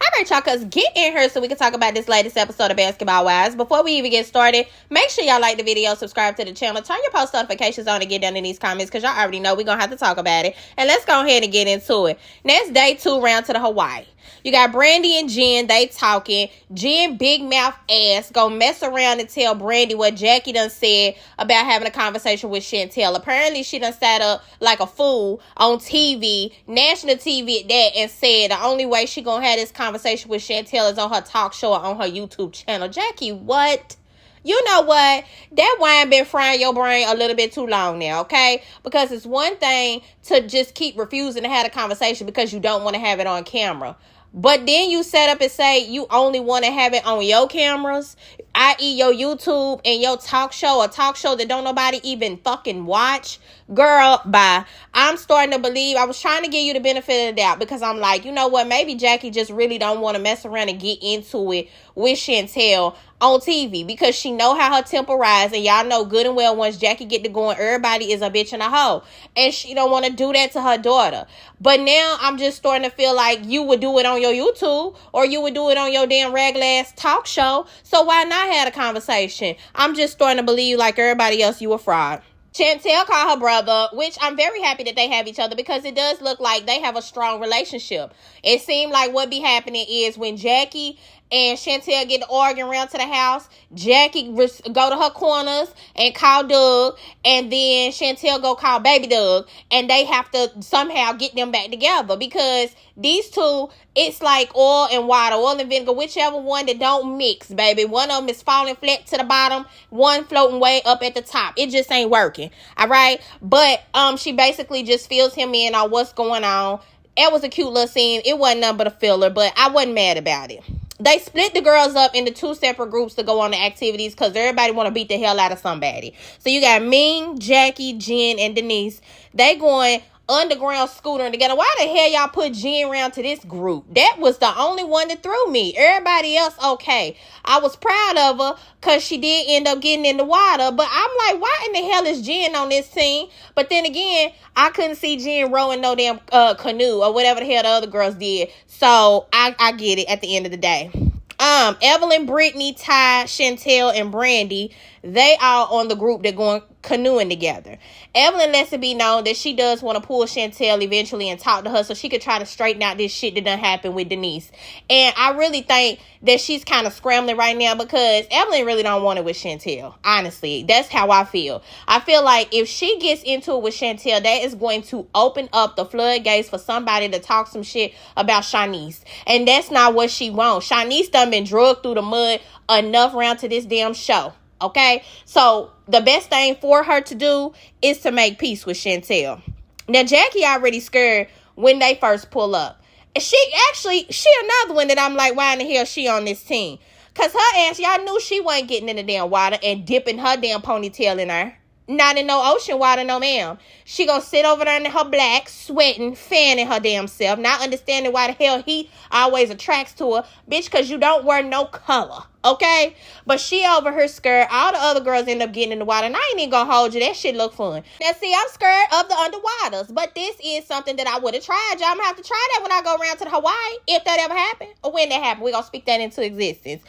All right, y'all, cuz get in here so we can talk about this latest episode of Basketball Wives. Before we even get started, make sure y'all like the video, subscribe to the channel, turn your post notifications on, and get down in these comments because y'all already know we're going to have to talk about it. And let's go ahead and get into it. Next, day 2, round to the Hawaii. You got Brandy and Jen, they talking. Jen, big mouth ass, gonna mess around and tell Brandy what Jackie done said about having a conversation with Chantel. Apparently, she done sat up like a fool on TV, national TV at that, and said the only way she gonna have this conversation with Chantel is on her talk show or on her YouTube channel. Jackie, what? You know what? That wine been frying your brain a little bit too long now, okay? Because it's one thing to just keep refusing to have a conversation because you don't want to have it on camera. But then you set up and say you only want to have it on your cameras, i.e. your YouTube and your talk show, a talk show that don't nobody even fucking watch. Girl, bye. I'm starting to believe, I was trying to give you the benefit of the doubt because I'm like, you know what, maybe Jackie just really don't want to mess around and get into it with Chantel on TV because she know how her temper rise, and y'all know good and well once Jackie get to going, everybody is a bitch and a hoe, and she don't want to do that to her daughter. But now I'm just starting to feel like you would do it on your YouTube or you would do it on your damn regular ass talk show, so why not have a conversation? I'm just starting to believe like everybody else you a fraud. Chantel called her brother, which I'm very happy that they have each other because it does look like they have a strong relationship. It seemed like what be happening is when Jackie and Chantel get to arguing around to the house, Jackie go to her corners and call Doug, and then Chantel go call baby Doug, and they have to somehow get them back together because these two, it's like oil and water, oil and vinegar, whichever one that don't mix, baby. One of them is falling flat to the bottom, one floating way up at the top. It just ain't working, all right? But she basically just fills him in on what's going on. It was a cute little scene. It wasn't nothing but a filler, but I wasn't mad about it. They split the girls up into 2 separate groups to go on the activities because everybody want to beat the hell out of somebody. So you got Ming, Jackie, Jen, and Denise. They going underground scootering together. Why the hell y'all put Jen around to this group? That was the only one that threw me. Everybody else, okay. I was proud of her because she did end up getting in the water. But I'm like, why in the hell is Jen on this team? But then again, I couldn't see Jen rowing no damn canoe or whatever the hell the other girls did. So I get it at the end of the day. Evelyn, Brittany, Ty, Chantel, and Brandy, they are on the group that going canoeing together. Evelyn lets it be known that she does want to pull Chantel eventually and talk to her so she could try to straighten out this shit that done happened with Denise. And I really think that she's kind of scrambling right now because Evelyn really don't want it with Chantel. Honestly, that's how I feel. I feel like if she gets into it with Chantel, that is going to open up the floodgates for somebody to talk some shit about Shanice. And that's not what she wants. Shanice done been drugged through the mud enough round to this damn show. Okay, so the best thing for her to do is to make peace with Chantel. Now, Jackie already scared when they first pull up. She another one that I'm like, why in the hell she on this team? Because her ass, y'all knew she wasn't getting in the damn water and dipping her damn ponytail in her. Not in no ocean water, no ma'am. She gonna sit over there in her black, sweating, fanning her damn self, not understanding why the hell he always attracts to her. Bitch, because you don't wear no color, okay? But she over her skirt. All the other girls end up getting in the water, and I ain't even gonna hold you. That shit look fun. Now, see, I'm scared of the underwaters, but this is something that I would have tried. Y'all, I'm gonna have to try that when I go around to the Hawaii, if that ever happened, or when that happened. We're gonna speak that into existence.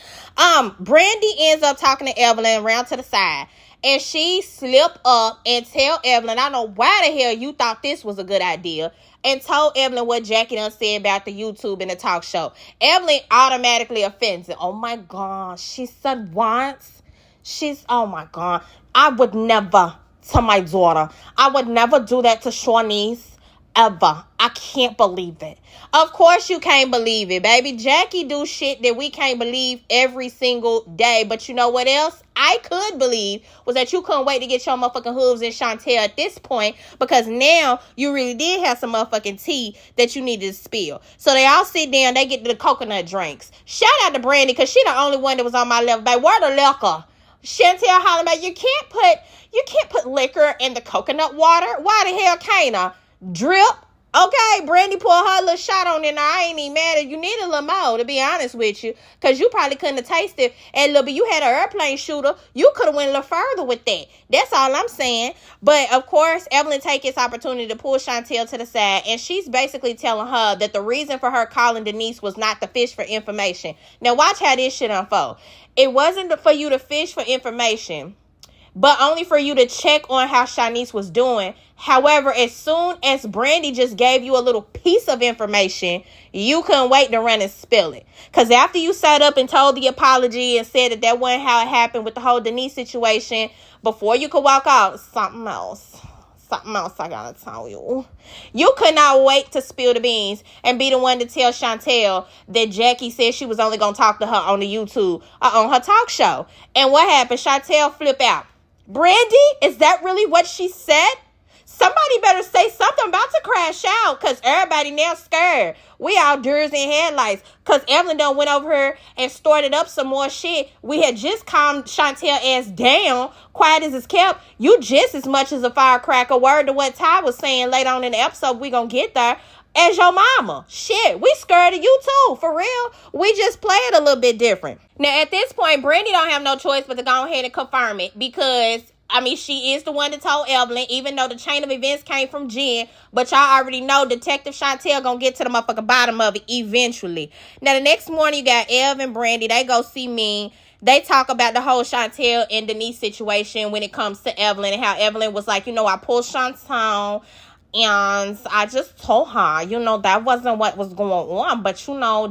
Brandy ends up talking to Evelyn around to the side. And she slip up and tell Evelyn, I don't know why the hell you thought this was a good idea, and told Evelyn what Jackie done said about the YouTube and the talk show. Evelyn automatically offended. Oh my God. She said once. Oh my God. I would never, to my daughter, I would never do that to Shawnee's. Ever. I can't believe it. Of course you can't believe it, baby. Jackie do shit that we can't believe every single day. But you know what else I could believe was that you couldn't wait to get your motherfucking hooves in Chantel at this point, because now you really did have some motherfucking tea that you needed to spill. So they all sit down, they get the coconut drinks. Shout out to Brandy, because she the only one that was on my level. Baby, where the liquor? Chantel hollering about, you can't put liquor in the coconut water. Why the hell can't I? Drip. Okay, Brandy pulled her little shot on it. I ain't even mad at you. Need a little more, to be honest with you. Because you probably couldn't have tasted a little bit. You had an airplane shooter. You could have went a little further with that. That's all I'm saying. But, of course, Evelyn takes this opportunity to pull Chantel to the side. And she's basically telling her that the reason for her calling Denise was not to fish for information. Now, watch how this shit unfold. It wasn't for you to fish for information, but only for you to check on how Shanice was doing. However, as soon as Brandy just gave you a little piece of information, you couldn't wait to run and spill it. Because after you sat up and told the apology and said that wasn't how it happened with the whole Denise situation, before you could walk out, something else I gotta tell you. You could not wait to spill the beans and be the one to tell Chantel that Jackie said she was only gonna talk to her on the YouTube or on her talk show. And what happened? Chantel flip out. Brandy, is that really what she said? Somebody better say something. I'm about to crash out because everybody now scared. We all deers in headlights because Evelyn done went over here and started up some more shit. We had just calmed Chantel ass down. Quiet as it's kept. You just as much as a firecracker. Word to what Ty was saying later on in the episode. We gonna get there. As your mama. Shit, we scared of you too, for real. We just play it a little bit different. Now, at this point, Brandy don't have no choice but to go ahead and confirm it because, I mean, she is the one that told Evelyn, even though the chain of events came from Jen, but y'all already know Detective Chantel gonna get to the motherfucking bottom of it eventually. Now, the next morning, you got Ev and Brandy. They go see me. They talk about the whole Chantel and Denise situation when it comes to Evelyn and how Evelyn was like, I pulled Chantel. And I just told her, that wasn't what was going on. But,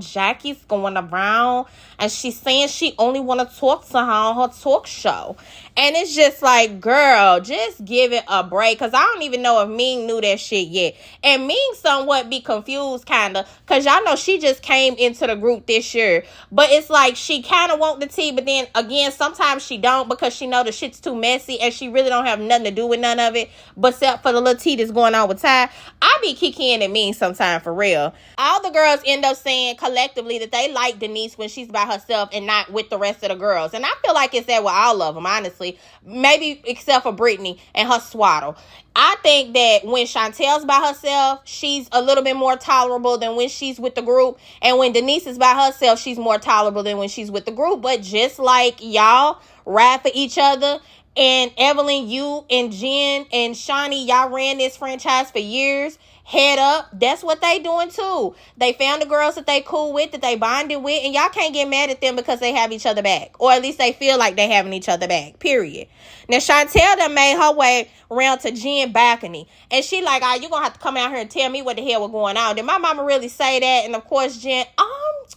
Jackie's going around and she's saying she only want to talk to her on her talk show. And it's just like, girl, just give it a break. Because I don't even know if Ming knew that shit yet. And Ming somewhat be confused, kind of. Because y'all know she just came into the group this year. But it's like she kind of want the tea. But then, again, sometimes she don't. Because she know the shit's too messy. And she really don't have nothing to do with none of it. But except for the little tea that's going on with Ty. I be kicking at Ming sometime, for real. All the girls end up saying collectively that they like Denise when she's by herself and not with the rest of the girls. And I feel like it's that with all of them, honestly. Maybe except for Brittany and her swaddle. I think that when Chantel's by herself, she's a little bit more tolerable than when she's with the group. And when Denise is by herself, she's more tolerable than when she's with the group. But just like y'all ride for each other, and Evelyn, you and Jen and Shawnee, y'all ran this franchise for years. Head up. That's what they doing too. They found the girls that they cool with, that they bonded with, and y'all can't get mad at them because they have each other back. Or at least they feel like they having each other back. Period. Now, Chantel done made her way around to Jen balcony. And she like, you gonna have to come out here and tell me what the hell was going on. Did my mama really say that? And of course, Jen,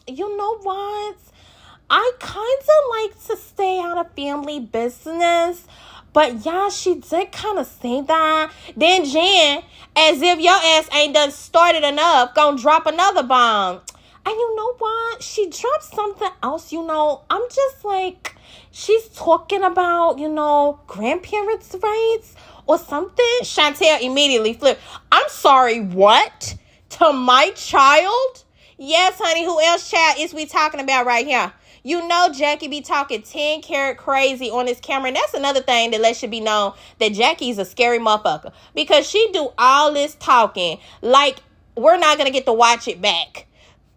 you know what? I kind of like to stay out of family business. But yeah, she did kind of say that. Then Jen, as if your ass ain't done started enough, gonna drop another bomb. And you know what? She dropped something else, I'm just like, she's talking about, grandparents' rights or something. Chantel immediately flipped. I'm sorry, what? To my child? Yes, honey, who else child is we talking about right here? Jackie be talking 10 karat crazy on this camera. And that's another thing that lets you be known that Jackie's a scary motherfucker. Because she do all this talking like we're not going to get to watch it back.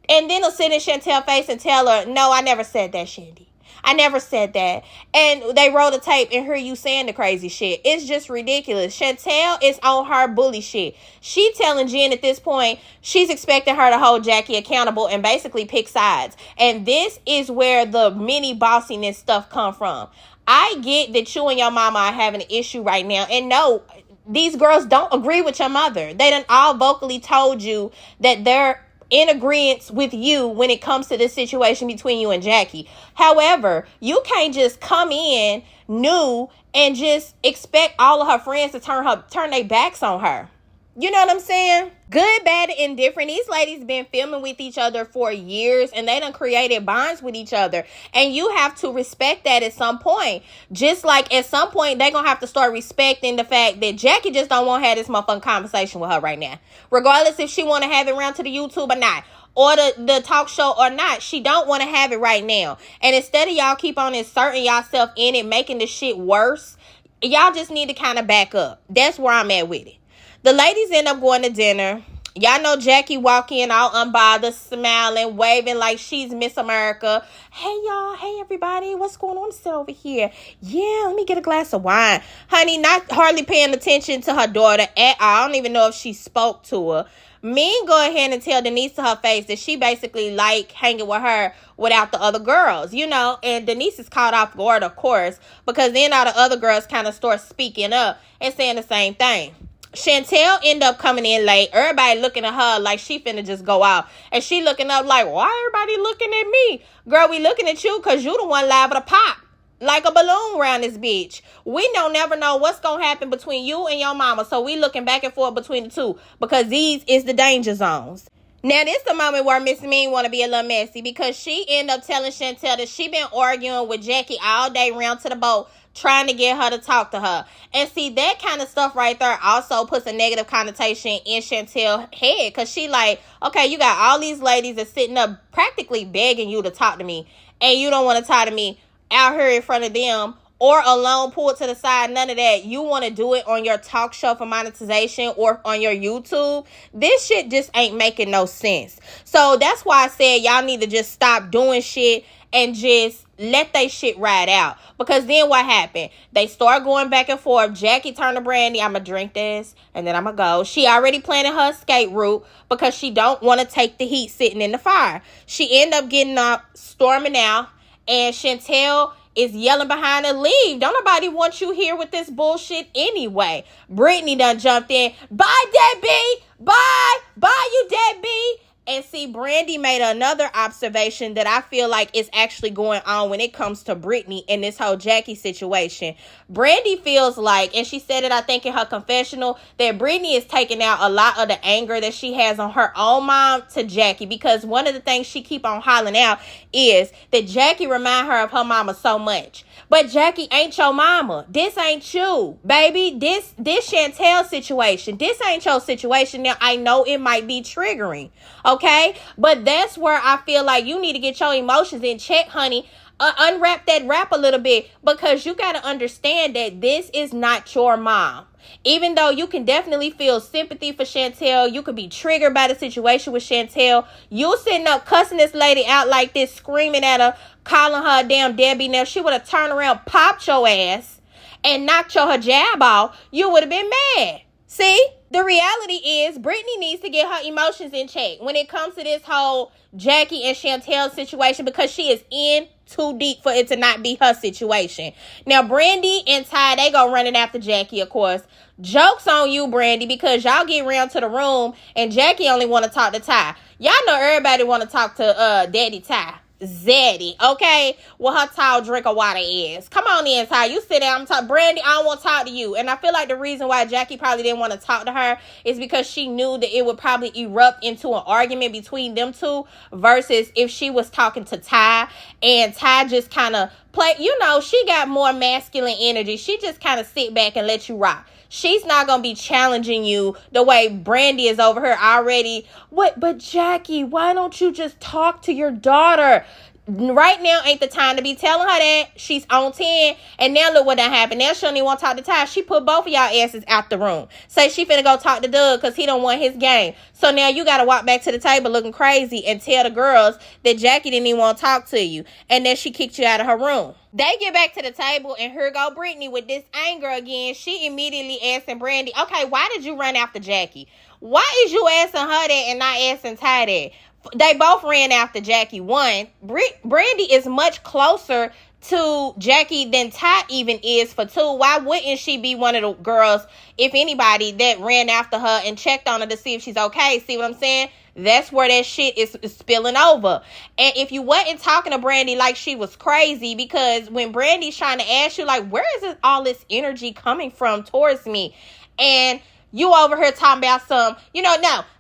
And then he'll sit in Chantel's face and tell her, no, I never said that, Shandy. I never said that. And they roll the tape and hear you saying the crazy shit. It's just ridiculous. Chantel is on her bully shit. She telling Jen at this point, she's expecting her to hold Jackie accountable and basically pick sides. And this is where the mini bossiness stuff come from. I get that you and your mama are having an issue right now. And no, these girls don't agree with your mother. They done all vocally told you that they're in agreement with you when it comes to this situation between you and Jackie. However, you can't just come in new and just expect all of her friends to turn their backs on her. You know what I'm saying? Good, bad, and indifferent. These ladies been filming with each other for years and they done created bonds with each other. And you have to respect that at some point. Just like at some point, they gonna have to start respecting the fact that Jackie just don't want to have this motherfucking conversation with her right now. Regardless if she want to have it around to the YouTube or not. Or the talk show or not. She don't want to have it right now. And instead of y'all keep on inserting yourself in it, making the shit worse, y'all just need to kind of back up. That's where I'm at with it. The ladies end up going to dinner. Y'all know Jackie walk in all unbothered, smiling, waving like she's Miss America. Hey, y'all. Hey, everybody. What's going on? Sit over here. Yeah, let me get a glass of wine. Honey, not hardly paying attention to her daughter at all. I don't even know if she spoke to her. Mean go ahead and tell Denise to her face that she basically like hanging with her without the other girls, you know. And Denise is caught off guard, of course, because then all the other girls kind of start speaking up and saying the same thing. Chantel end up coming in late. Everybody looking at her like she finna just go out. And she looking up like, why everybody looking at me? Girl, we looking at you because you the one liable to pop like a balloon around this bitch. We don't never know what's going to happen between you and your mama. So we looking back and forth between the two because these is the danger zones. Now, this is the moment where Miss Mean want to be a little messy because she end up telling Chantel that she been arguing with Jackie all day round to the boat, trying to get her to talk to her. And see, that kind of stuff right there also puts a negative connotation in Chantel's head. Because she like, okay, you got all these ladies that's sitting up practically begging you to talk to me. And you don't want to talk to me out here in front of them or alone, pulled to the side, none of that. You want to do it on your talk show for monetization or on your YouTube. This shit just ain't making no sense. So that's why I said y'all need to just stop doing shit and just let they shit ride out. Because then what happened? They start going back and forth. Jackie turned to Brandy, I'm going to drink this and then I'm going to go. She already planning her escape route because she don't want to take the heat sitting in the fire. She end up getting up, storming out, and Chantel is yelling behind her, leave. Don't nobody want you here with this bullshit anyway. Brittany done jumped in. Bye, Deadbeat. Bye. Bye, you Deadbeat. And see, Brandy made another observation that I feel like is actually going on when it comes to Brittany and this whole Jackie situation. Brandy feels like, and she said it, I think, in her confessional, that Brittany is taking out a lot of the anger that she has on her own mom to Jackie. Because one of the things she keep on hollering out is that Jackie remind her of her mama so much. But Jackie ain't your mama. This ain't you, baby. This Chantel situation. This ain't your situation. Now, I know it might be triggering, okay? But that's where I feel like you need to get your emotions in check, honey. Unwrap that wrap a little bit because you got to understand that this is not your mom. Even though you can definitely feel sympathy for Chantel, you could be triggered by the situation with Chantel. You sitting up cussing this lady out like this, screaming at her, calling her a damn Debbie. Now, if she would have turned around, popped your ass, and knocked your hijab off, you would have been mad. See? The reality is Brittany needs to get her emotions in check when it comes to this whole Jackie and Chantel situation because she is in too deep for it to not be her situation. Now, Brandy and Ty, they go running after Jackie, of course. Joke's on you, Brandy, because y'all get around to the room and Jackie only want to talk to Ty. Y'all know everybody want to talk to Daddy Ty. Zaddy, okay? What her tall drink of water is. Come on in, Ty. You sit down. I'm talking, Brandy, I don't want to talk to you. And I feel like the reason why Jackie probably didn't want to talk to her is because she knew that it would probably erupt into an argument between them two versus if she was talking to Ty and Ty just kind of play, you know, she got more masculine energy. She just kind of sit back and let you rock. She's not going to be challenging you the way Brandy is over here already. What? But Jackie, why don't you just talk to your daughter? Right now ain't the time to be telling her that. She's on 10. And now look what done happened. Now she don't even want to talk to Ty. She put both of y'all asses out the room. Say she finna go talk to Doug because he don't want his game. So now you got to walk back to the table looking crazy and tell the girls that Jackie didn't even want to talk to you. And then she kicked you out of her room. They get back to the table and here go Brittany with this anger again. She immediately asking Brandy, okay, why did you run after Jackie? Why is you asking her that and not asking Ty that? They both ran after Jackie. One, Brandy is much closer to Jackie than Ty even is for two. Why wouldn't she be one of the girls, if anybody, that ran after her and checked on her to see if she's okay? See what I'm saying? That's where that shit is spilling over. And if you wasn't talking to Brandy like she was crazy, because when Brandy's trying to ask you, like, where is all this energy coming from towards me? And you over here talking about some,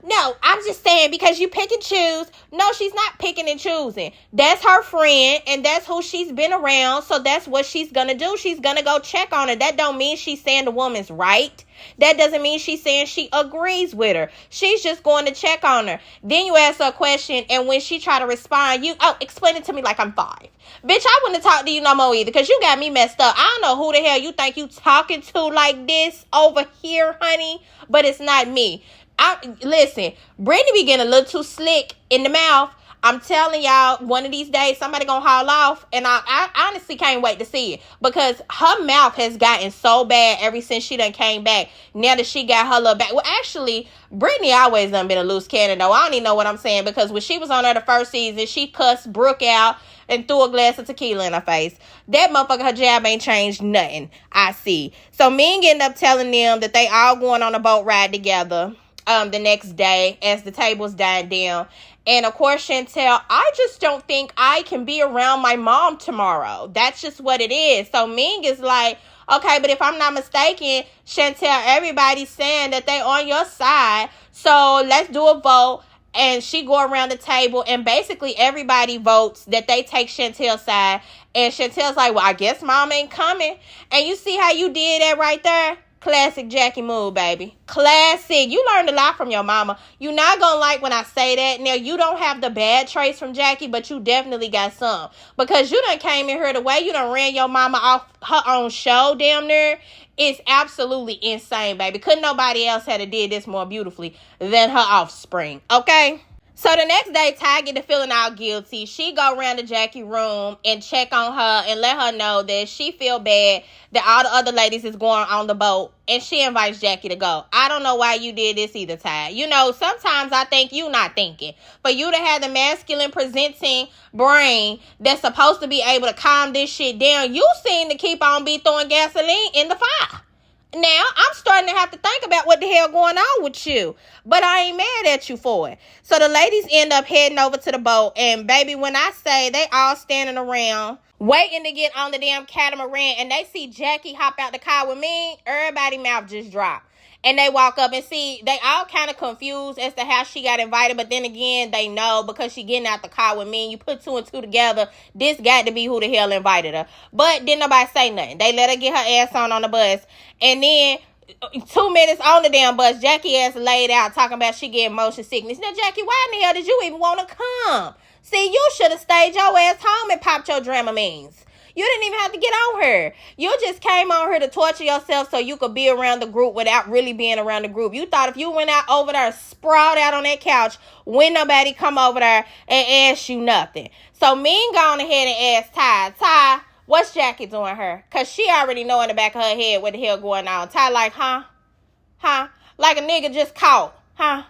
no, I'm just saying because you pick and choose. No, she's not picking and choosing. That's her friend and that's who she's been around. So that's what she's going to do. She's going to go check on her. That don't mean she's saying the woman's right. That doesn't mean she's saying she agrees with her. She's just going to check on her. Then you ask her a question and when she try to respond, explain it to me like I'm 5. Bitch, I wouldn't talk to you no more either because you got me messed up. I don't know who the hell you think you talking to like this over here, honey, but it's not me. Listen, Brittany be getting a little too slick in the mouth. I'm telling y'all, one of these days, somebody gonna haul off, and I honestly can't wait to see it, because her mouth has gotten so bad ever since she done came back. Now that she got her little back. Well, actually, Brittany always done been a loose cannon, though. I don't even know what I'm saying, because when she was on her the first season, she cussed Brooke out and threw a glass of tequila in her face. That motherfucker, her jab ain't changed nothing, I see. So Ming ended up telling them that they all going on a boat ride together the next day as the tables died down. And of course, Chantel, I just don't think I can be around my mom tomorrow. That's just what it is. So Ming is like, okay, but if I'm not mistaken, Chantel, everybody's saying that they on your side. So let's do a vote. And she go around the table, and basically everybody votes that they take Chantel's side. And Chantel's like, well, I guess mom ain't coming. And you see how you did that right there? Classic Jackie move, baby. Classic. You learned a lot from your mama. You're not going to like when I say that. Now, you don't have the bad traits from Jackie, but you definitely got some. Because you done came in here the way you done ran your mama off her own show damn near. It's absolutely insane, baby. Couldn't nobody else have did this more beautifully than her offspring, okay? So the next day, Ty get to feeling all guilty. She go around to Jackie's room and check on her and let her know that she feel bad that all the other ladies is going on the boat, and she invites Jackie to go. I don't know why you did this either, Ty. You know, sometimes I think you not thinking. For you to have the masculine presenting brain that's supposed to be able to calm this shit down, you seem to keep on be throwing gasoline in the fire. Now, I'm starting to have to think about what the hell going on with you. But I ain't mad at you for it. So the ladies end up heading over to the boat. And baby, when I say they all standing around waiting to get on the damn catamaran, and they see Jackie hop out the car with me, everybody's mouth just dropped. And they walk up and see, they all kind of confused as to how she got invited. But then again, they know because she getting out the car with me. And you put two and two together, this got to be who the hell invited her. But didn't nobody say nothing. They let her get her ass on the bus. And then 2 minutes on the damn bus, Jackie ass laid out talking about she getting motion sickness. Now, Jackie, why in the hell did you even want to come? See, you should have stayed your ass home and popped your Dramamines. You didn't even have to get on her. You just came on her to torture yourself so you could be around the group without really being around the group. You thought if you went out over there, sprawled out on that couch, when nobody come over there and ask you nothing. So Ming gone ahead and asked Ty, what's Jackie doing her? Because she already know in the back of her head what the hell going on. Ty like, huh? Like a nigga just caught, huh?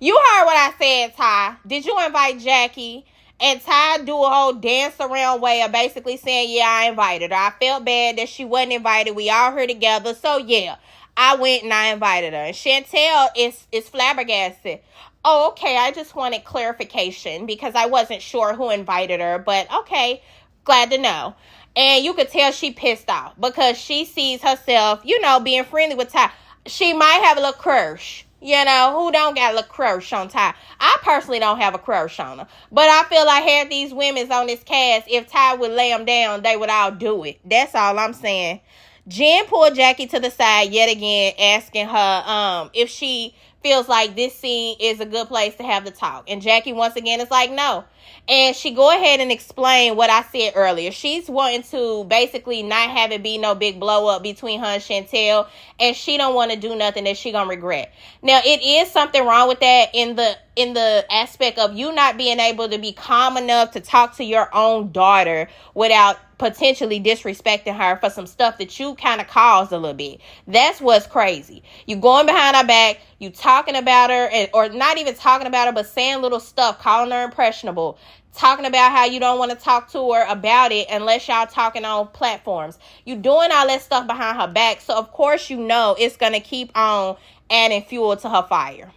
You heard what I said, Ty. Did you invite Jackie? And Ty do a whole dance around way of basically saying, yeah, I invited her. I felt bad that she wasn't invited. We all here together. So, yeah, I went and I invited her. And Chantel is flabbergasted. Oh, okay, I just wanted clarification because I wasn't sure who invited her. But, okay, glad to know. And you could tell she pissed off because she sees herself, you know, being friendly with Ty. She might have a little crush. You know, who don't got a little crush on Ty? I personally don't have a crush on her. But I feel like half these women's on this cast, if Ty would lay them down, they would all do it. That's all I'm saying. Jen pulled Jackie to the side yet again, asking her if she feels like this scene is a good place to have the talk. And Jackie, once again, is like, no. And she go ahead and explain what I said earlier. She's wanting to basically not have it be no big blow up between her and Chantel. And she don't want to do nothing that she gonna regret. Now, it is something wrong with that in the aspect of you not being able to be calm enough to talk to your own daughter without potentially disrespecting her for some stuff that you kind of caused a little bit. That's what's crazy. You going behind her back, you talking about her, or not even talking about her, but saying little stuff, calling her impressionable, talking about how you don't want to talk to her about it unless y'all talking on platforms. You doing all that stuff behind her back, so of course you know it's going to keep on adding fuel to her fire.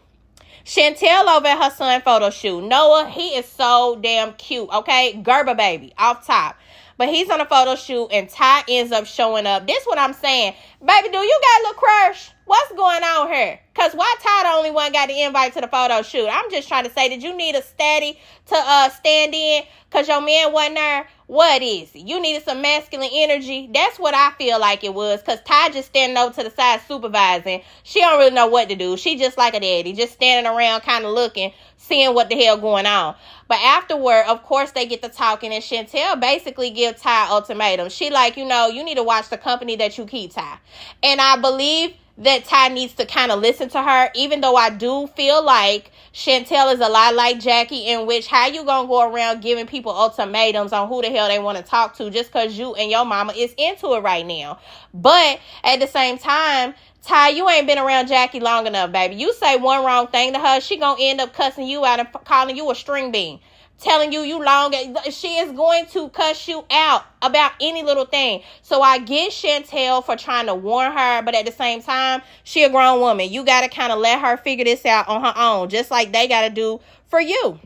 Chantel over at her son photo shoot. Noah, he is so damn cute, okay? Gerber baby, off top. But he's on a photo shoot and Ty ends up showing up. This what I'm saying. Baby, do you got a little crush? What's going on here? Because why Ty the only one got the invite to the photo shoot? I'm just trying to say, did you need a steady to stand in because your man wasn't there? What is it? You needed some masculine energy? That's what I feel like it was, because Ty just standing over to the side supervising. She don't really know what to do. She just like a daddy, just standing around kind of looking, seeing what the hell going on. But afterward, of course, they get to talking, and Chantel basically gives Ty ultimatum. She like, you need to watch the company that you keep, Ty. And I believe that Ty needs to kind of listen to her, even though I do feel like Chantel is a lot like Jackie, in which how you gonna go around giving people ultimatums on who the hell they want to talk to just because you and your mama is into it right now. But at the same time, Ty, you ain't been around Jackie long enough, baby. You say one wrong thing to her, she gonna end up cussing you out and calling you a string bean. Telling you long. She is going to cuss you out about any little thing. So I get Chantel for trying to warn her, but at the same time, she a grown woman. You got to kind of let her figure this out on her own, just like they got to do for you.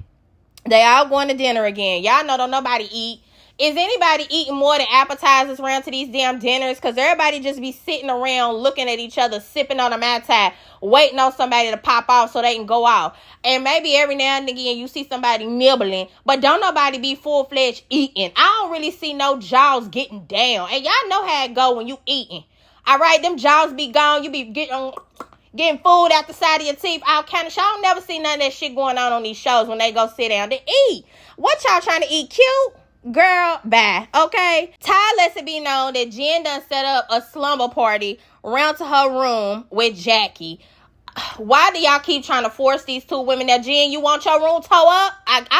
They all going to dinner again. Y'all know don't nobody eat. Is anybody eating more than appetizers around to these damn dinners? Because everybody just be sitting around looking at each other, sipping on a Mai Tai, waiting on somebody to pop off so they can go out. And maybe every now and again you see somebody nibbling, but don't nobody be full-fledged eating. I don't really see no jaws getting down. And y'all know how it go when you eating. All right, them jaws be gone. You be getting food out the side of your teeth, all kind of shit. I don't never see none of that shit going on these shows when they go sit down to eat. What y'all trying to eat? Cute? Girl, bye. Okay. Ty lets it be known that Jen done set up a slumber party around to her room with Jackie. Why do y'all keep trying to force these two women? Now, Jen, you want your room towed up?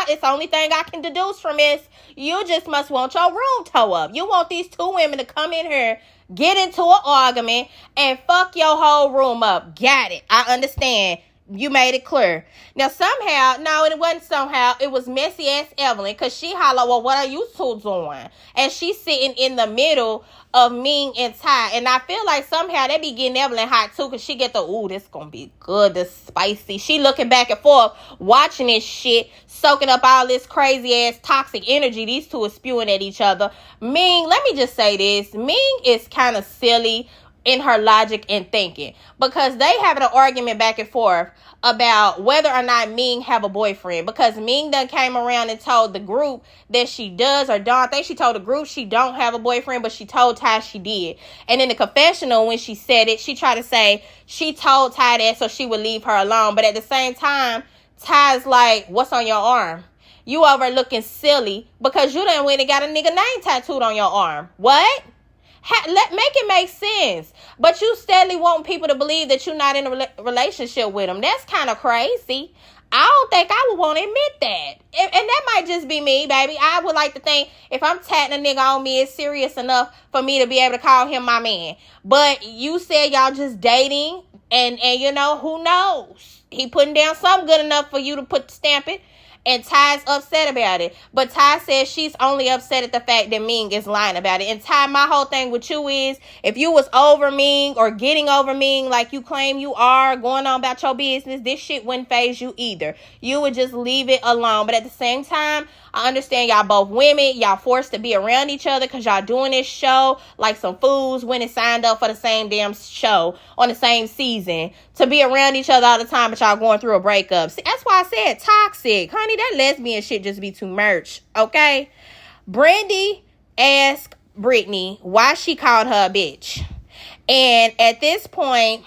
It's the only thing I can deduce from this. You just must want your room towed up. You want these two women to come in here, get into an argument, and fuck your whole room up. Got it. I understand. You made it clear. Now, it wasn't somehow. It was messy ass Evelyn, because she hollered, well, what are you two doing? And she's sitting in the middle of Ming and Ty. And I feel like somehow they be getting Evelyn hot too, because she get the, ooh, this gonna be good, this spicy. She looking back and forth, watching this shit, soaking up all this crazy ass toxic energy these two are spewing at each other. Ming, let me just say this. Ming is kind of silly in her logic and thinking, because they having an argument back and forth about whether or not Ming have a boyfriend, because Ming done came around and told the group that she does or don't. I think she told the group she don't have a boyfriend, but she told Ty she did. And in the confessional, when she said it, she tried to say she told Ty that so she would leave her alone. But at the same time, Ty's like, what's on your arm? You over looking silly because you done went and got a nigga name tattooed on your arm. What? Make it make sense. But you steadily want people to believe that you're not in a relationship with them. That's kind of crazy. I don't think I would want to admit that. And that might just be me, baby. I would like to think if I'm tatting a nigga on me, it's serious enough for me to be able to call him my man. But you said y'all just dating, and who knows? He putting down something good enough for you to stamp it. And Ty's upset about it. But Ty says she's only upset at the fact that Ming is lying about it. And Ty, my whole thing with you is, if you was over Ming or getting over Ming like you claim you are, going on about your business, this shit wouldn't faze you either. You would just leave it alone. But at the same time, I understand y'all both women. Y'all forced to be around each other because y'all doing this show like some fools when it signed up for the same damn show on the same season to be around each other all the time, but y'all going through a breakup. See, that's why I said toxic. Honey, that lesbian shit just be too much, okay? Brandy asked Brittany why she called her a bitch. And at this point,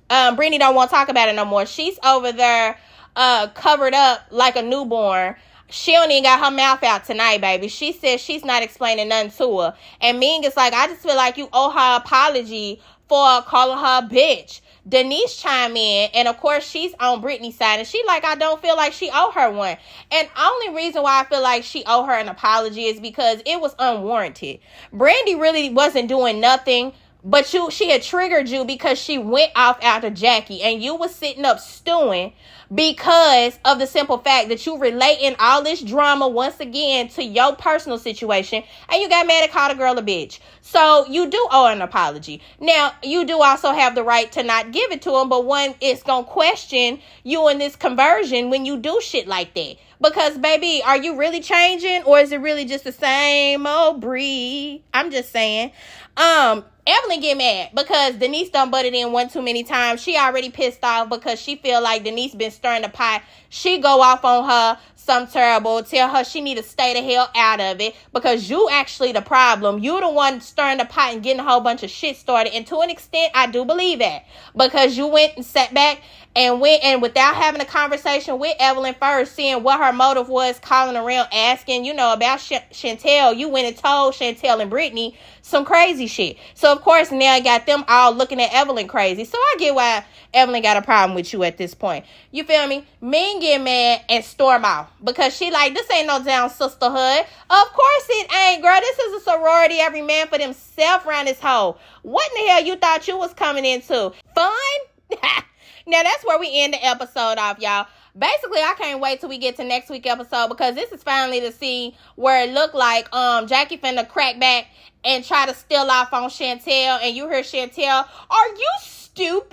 Brittany don't want to talk about it no more. She's over there covered up like a newborn. She don't even got her mouth out tonight, baby. She says she's not explaining nothing to her. And Ming is like, I just feel like you owe her apology for calling her a bitch. Denise chime in, and of course she's on Brittany's side, and she like, I don't feel like she owe her one. And only reason why I feel like she owe her an apology is because it was unwarranted. Brandy really wasn't doing nothing, but she had triggered you because she went off after Jackie, and you was sitting up stewing because of the simple fact that you relating all this drama once again to your personal situation, and you got mad and called a girl a bitch. So you do owe an apology. Now, you do also have the right to not give it to him, but one is going to question you in this conversion when you do shit like that. Because, baby, are you really changing, or is it really just the same old Bree? I'm just saying. Evelyn get mad because Denise done butted in one too many times. She already pissed off because she feel like Denise been stirring the pot. She go off on her some terrible, tell her she need to stay the hell out of it because you actually the problem. You the one stirring the pot and getting a whole bunch of shit started. And to an extent, I do believe that because you went and sat back and went and without having a conversation with Evelyn first, seeing what her motive was, calling around, asking, about Chantel, you went and told Chantel and Brittany some crazy shit. So, of course, now I got them all looking at Evelyn crazy. So, I get why Evelyn got a problem with you at this point. You feel me? Ming get mad and storm off because she like, this ain't no damn sisterhood. Of course it ain't, girl. This is a sorority, every man for themself around this hole. What in the hell you thought you was coming into? Fun? Now, that's where we end the episode off, y'all. Basically, I can't wait till we get to next week's episode because this is finally the scene where it looked like Jackie finna crack back and try to steal off on Chantel. And you hear Chantel, are you stupid?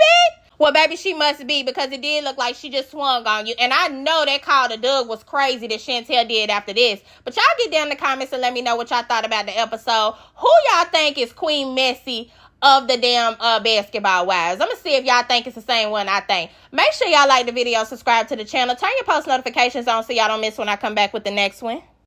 Well, baby, she must be because it did look like she just swung on you. And I know that call to Doug was crazy that Chantel did after this. But y'all get down in the comments and let me know what y'all thought about the episode. Who y'all think is Queen Messy of the damn basketball wives? I'm gonna see if y'all think it's the same one I think. Make sure y'all like the video, subscribe to the channel, turn your post notifications on so y'all don't miss when I come back with the next one.